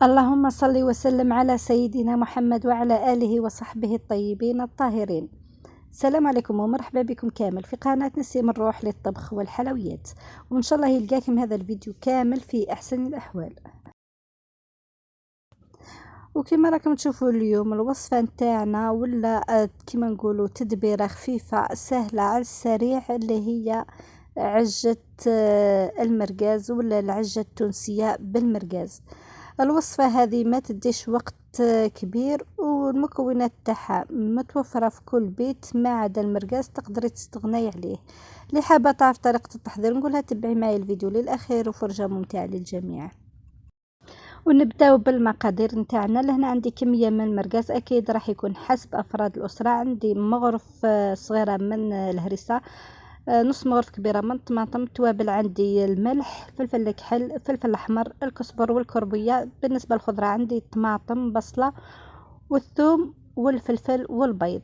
اللهم صل وسلم على سيدنا محمد وعلى آله وصحبه الطيبين الطاهرين. السلام عليكم ومرحبا بكم كامل في قناة نسيم الروح للطبخ والحلويات، وإن شاء الله يلقاكم هذا الفيديو كامل في أحسن الأحوال. وكما راكم تشوفوا اليوم الوصفة نتاعنا ولا كما نقولوا تدبيرة خفيفة سهلة على السريع اللي هي عجة المرقاز ولا العجة التونسية بالمرقاز. الوصفة هذه ما تديش وقت كبير، والمكونات تاعها متوفرة في كل بيت ما عدا المرقاز تقدري تستغني عليه. اللي حابة تعرف طريقة التحضير نقولها تبعي معي الفيديو للأخير وفرجة ممتعة للجميع. ونبداو بالمقادير نتاعنا. لهنا عندي كمية من المرقاز، اكيد راح يكون حسب افراد الاسرة. عندي مغرف صغيرة من الهريسة، نص مغرف كبيرة من الطماطم، توابل عندي الملح، فلفل الكحل، فلفل احمر، الكزبر والكربية. بالنسبة للخضرة عندي طماطم، بصلة والثوم والفلفل والبيض.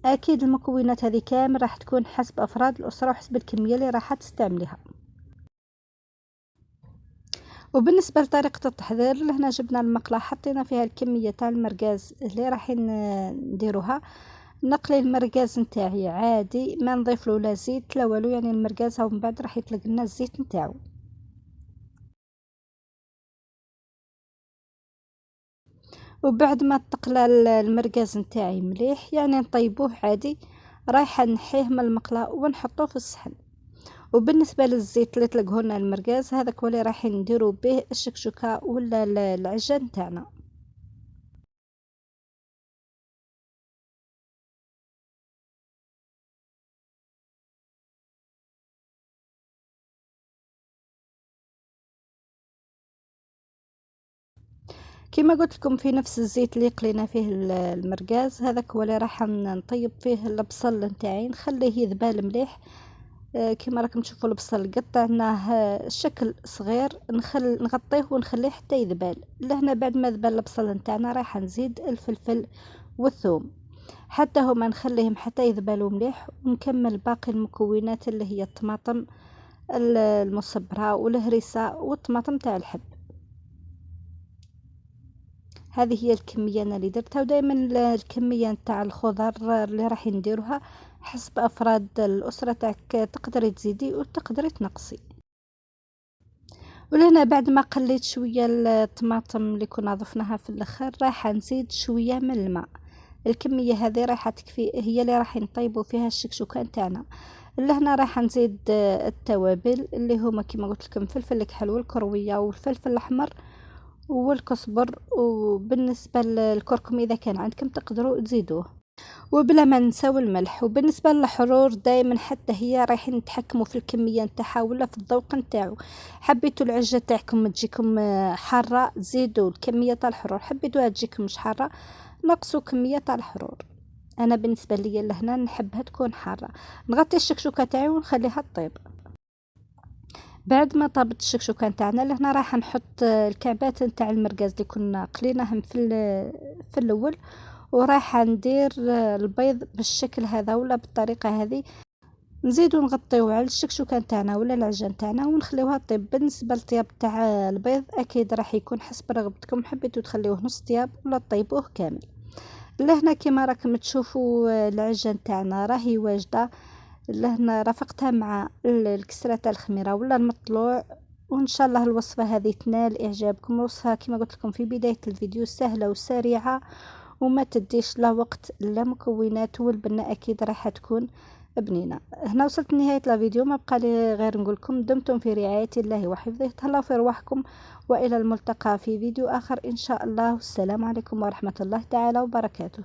اكيد المكونات هذه كامل راح تكون حسب افراد الاسرة وحسب الكمية اللي راح تستعمليها. وبالنسبه لطريقه التحضير، لهنا جبنا المقله حطينا فيها الكميه تاع المرقاز اللي رايحين نديروها. نقلي المرقاز نتاعي عادي، ما نضيف له لا زيت لا والو، يعني المرقاز ومن بعد راح يطلق لنا الزيت نتاعو. وبعد ما تقلى المرقاز نتاعي مليح، يعني نطيبوه عادي، رايحه نحيه من المقله ونحطوه في الصحن. وبالنسبه للزيت اللي طلقه لنا المرقاز، هذاك هو اللي رايحين نديرو به الشكشوكه ولا العجه نتاعنا. كما قلت لكم في نفس الزيت اللي قلينا فيه المرقاز، هذاك هو اللي راح نطيب فيه البصل نتاعي، نخليه يذبال مليح. كما راكم تشوفوا البصل قطعناه شكل صغير، نغطيه ونخليه حتى يذبال. لهنا بعد ما ذبال البصل نتاعنا راح نزيد الفلفل والثوم حتى هما نخليهم حتى يذبالوا مليح، ونكمل باقي المكونات اللي هي الطماطم المصبرة والهريسة والطماطم تاع الحب. هذه هي الكميه انا اللي درتها، ودائما الكميه نتاع الخضر اللي راح نديروها حسب افراد الاسره تاعك، تقدري تزيدي وتقدري تنقصي. ولهنا بعد ما قليت شويه الطماطم اللي كنا ضفناها في الاخر، راح نزيد شويه من الماء. الكميه هذه راح تكفي، هي اللي راح نطيبوا فيها الشكشوكه نتاعنا. لهنا راح نزيد التوابل اللي هما كما قلت لكم فلفل الكحل والكرويه والفلفل الاحمر والكزبر، وبالنسبة للكركم إذا كان عندكم تقدروا تزيدوه، وبلا ما نساو الملح. وبالنسبة للحرور دائما حتى هي رايحين نتحكموا في الكمية نتاعها ولا في الذوق نتاعو. حبيتوا العجة تاعكم تجيكم حارة زيدوا الكمية تاع الحرور، حبيتوها تجيكم مش حارة نقصوا كمية تاع الحرور. أنا بالنسبة لي لهنا نحبها تكون حارة. نغطي الشكشوكة تاعي ونخليها تطيب. بعد ما طابت الشكشوكه نتاعنا، لهنا راح نحط الكعبات نتاع المرقاز اللي كنا قليناهم في الاول، وراح ندير البيض بالشكل هذا ولا بالطريقه هذه. نزيدو نغطيو على الشكشوكه نتاعنا ولا العجه نتاعنا ونخليوها طيب. بالنسبه للطياب تاع البيض اكيد راح يكون حسب رغبتكم، حبيتو تخليوه نص طياب ولا طيبوه كامل. لهنا كما راكم تشوفوا العجه نتاعنا راهي واجده. لهنا رافقتها مع الكسرة تاع الخميرة ولا المطلوع، وان شاء الله الوصفة هذه تنال اعجابكم. وصفة كما قلت لكم في بداية الفيديو سهلة وسريعة وما تديش لا وقت لا مكونات، والبنة اكيد راح تكون بنينة. هنا وصلت لنهاية الفيديو، ما بقى لي غير نقول لكم دمتم في رعاية الله وحفظه، تهلاو في رواحكم، والى الملتقى في فيديو اخر ان شاء الله. والسلام عليكم ورحمة الله تعالى وبركاته.